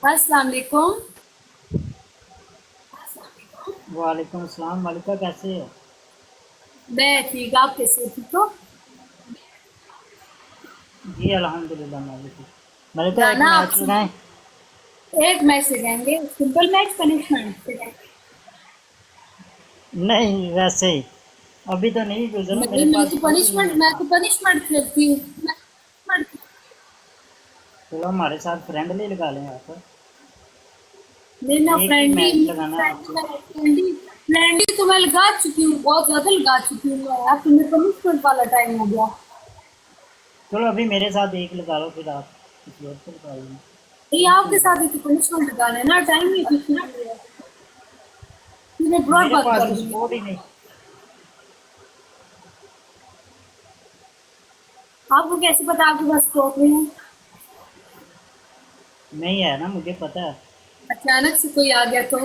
अस्सलाम वालेकुम। वालेकुम अस्सलाम। मलिका कैसे है? मैं ठीक, आप कैसे हो? ठीक हो? जी अल्हम्दुलिल्लाह, मैं भी ठीक। मलिका एक गाना आप मैच लगाएं? एक मैच सिखाएंगे, सिंपल मैच, पनिशमेंट सिखाएंगे। नहीं, वैसे ही। अभी तो नहीं गुजरा, नहीं, मेरे मैं पास तो खुद नहीं पनिशमेंट है मैं इतना। तो पनिशमेंट खेलती हूँ। चलो हमारे साथ फ्रेंडली लगा लें आप। नहीं ना, एक ही फ्रेंडली मैच लगाना आपसे। फ्रेंडली फ्रेंडली तो मैं लगा चुकी हूँ, बहुत ज्यादा लगा चुकी हूँ मैं। अब तुम्हें पनिशमेंट वाला टाइम हो गया। चलो अभी मेरे साथ एक लगा लो, फिर आप किसी और से लगा लेना। नहीं, एक ही आपके लगा साथ ही तो पनिशमेंट लगाना है ना, टाइम ही पीछे है। तुम्हें लो। ब्लॉक मेरे बंद पास कर तो दूंगी। स्पोर्ट ही नहीं। आपको कैसे पता आपके पास स्टॉक में है? नहीं है ना, मुझे पता है। अचानक से कोई आ गया तो?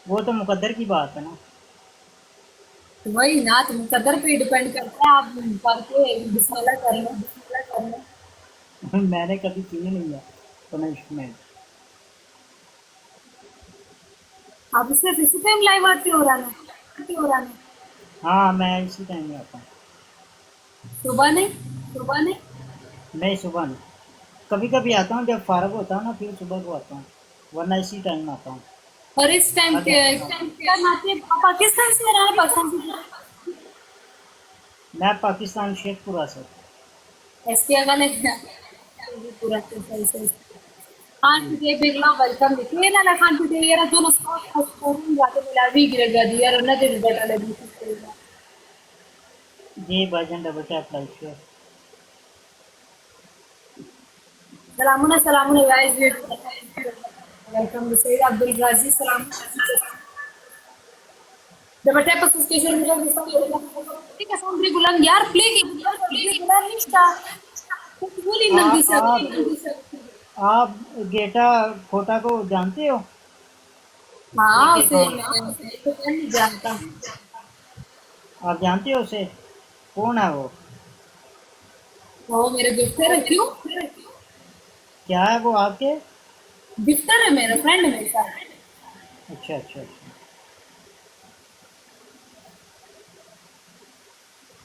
वो तो मुकद्दर की बात है ना। वही ना, तो मुकद्दर पे डिपेंड करता है। आप करके बिस्मिल्लाह कर लो। मैंने कभी की नहीं है पनिशमेंट। आप सिर्फ इसी टाइम लाइव आते हो राना? हाँ, मैं इसी टाइम में आता हूँ। सुबह नहीं? नहीं, सुबह नहीं। कभी कभी आता हूँ जब फारग होता हूँ ना, फिर सुबह को आता हूँ। वरना इसी टाइम आता हूँ। और इस टाइम साढ़े के आठ इस नौ टाइम क्या नाते हैं? आप पाकिस्तान से रहा है? पाकिस्तान से? मैं पाकिस्तान शेखपुरा से। एसके अगले पूरा सही सही। खान जी। पीते बिगला वेलकम देखिए ना, खान पीते यार दोनों साथ जाते मिला भी गिरेगा दिया और नजर बटा लगी। जी भाईजान, डबल टैप लाइक शेयर। सलामुन सलामुन गाइस, वेलकम सैयद अब्दुल गाजी। सलाम। Dapat apa station bilang bisa ini ka Sandri Gulang यार प्ले की Sandri Gulang निष्ठा बोली नंदी से आप आप गेटा खोटा को जानते हो? हाँ गेटे उसे खान। मैं तो नहीं जानता। आप जानते हो उसे? कौन है वो? वो मेरे गिफ्टर है। क्यों? क्या है वो आपके? गिफ्टर है, मेरा फ्रेंड है मेरे साथ। अच्छा अच्छा अच्छा।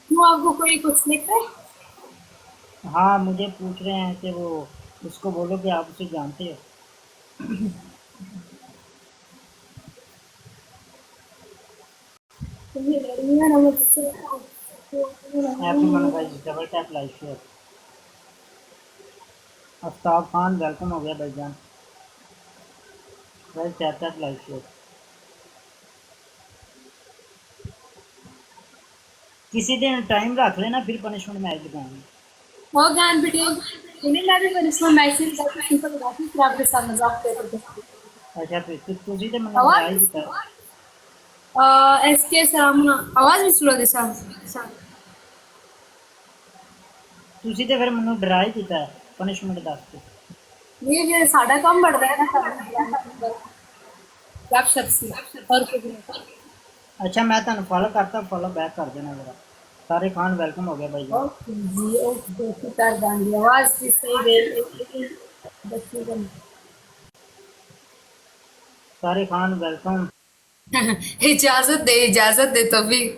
क्यों, आपको कोई कुछ लिख है? हाँ, मुझे पूछ रहे हैं कि वो, उसको बोलो कि आप उसे जानते हो। तुम्हें लड़ियां ना मुझसे। Every one guys, double tap like share. Aftab Khan welcome हो गया भाईजान। Guys tap tap like share. किसी दिन टाइम रख लेना, फिर पनिशमेंट मैच दिखाएंगे। और ज्ञान बेटे इन्हें लगे पर इसमें मैसेज करके सिंपल बातें फिर आपके साथ मजाक करते थे। अच्छा, फिर तुसी तो मैंने डरा ही आवाज दिता है। एसके सलाम आवाज भी स्लो दिशा। तुसी तो फिर मैंने डरा ही दिता है पनिशमेंट दस के। ये साडा काम बढ़ता है ना करना गपशप सी और कुछ नहीं। अच्छा, मैं तुम फॉलो करता, फॉलो बैक कर देना जरा। सारे खान वेलकम हो गया भाईजान। ओके जी, ओके ओके, कर देंगे। आवाज भी सही दे लेकिन बच्चे का सारे खान वेलकम। इजाजत दे तो भी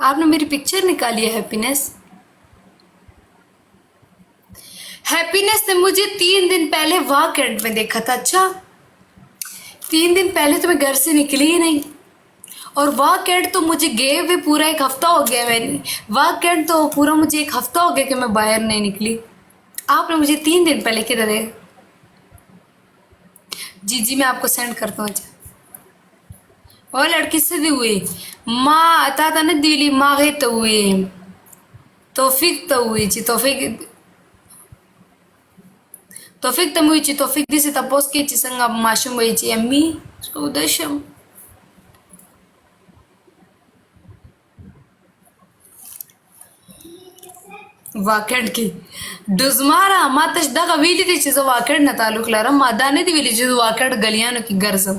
आपने मेरी पिक्चर निकाली है हैप्पीनेस। हैप्पीनेस ने मुझे 3 दिन पहले वाह कैंट में देखा था। अच्छा, 3 दिन पहले तो मैं घर से निकली ही नहीं। और वाह कैंट तो मुझे गए हुए पूरा 1 हफ्ता हो गया। मैंने वाह कैंट तो पूरा मुझे 1 हफ्ता हो गया कि मैं बाहर नहीं निकली। आपने मुझे 3 दिन पहले किधर है? जी जी, मैं आपको सेंड करता हूँ। अच्छा, और लड़की से दी हुई माँ आता था ना दिली माँ गई तो हुई तौफीक तो हुई जी तौफीक तम हुई जी तौफीक दिसे तपोस के ची संग माशूम हुई जी अम्मी उदशम वाकड की डुजमारा मातश दगा विली तिची जो वाकड ना तालुक लारा मादाने दी विली जो वाकड गलियानो की गरजम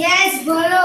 यस बोलो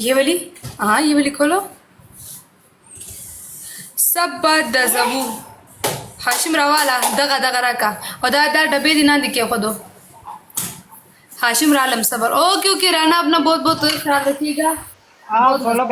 ये वाली हाँ ये वाली खोलो सब बात दजबू हाशिम रवाला दगा दगा रखा और दादा डब्बे दिना दिखे खुदो हाशिम रालम सबर ओ क्योंकि रहना अपना बहुत बहुत ख्याल रखिएगा आओ खोलो